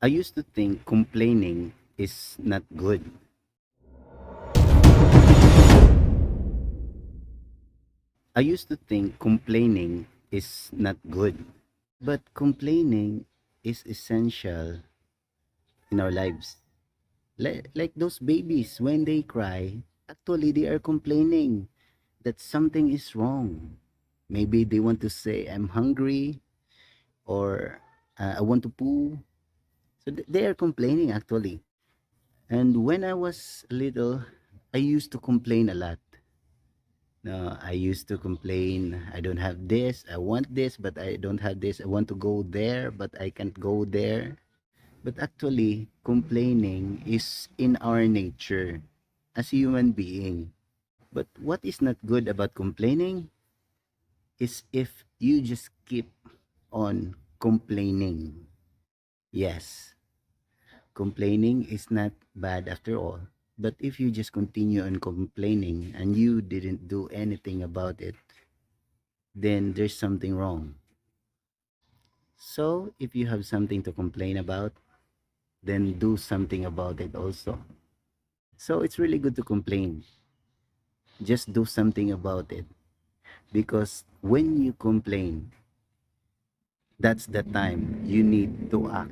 I used to think complaining is not good. I used to think complaining is not good. But complaining is essential in our lives. Like those babies, when they cry, actually they are complaining that something is wrong. Maybe they want to say, I'm hungry, or I want to poo. So they are complaining actually. And when I was little, I used to complain a lot. No, I used to complain, I don't have this, I want this, but I don't have this. I want to go there, but I can't go there. But actually, complaining is in our nature as a human being. But what is not good about complaining is if you just keep on complaining. Yes, complaining is not bad after all. But if you just continue on complaining and you didn't do anything about it, then there's something wrong. So if you have something to complain about, then do something about it also. So it's really good to complain. Just do something about it. Because when you complain, that's the time you need to act.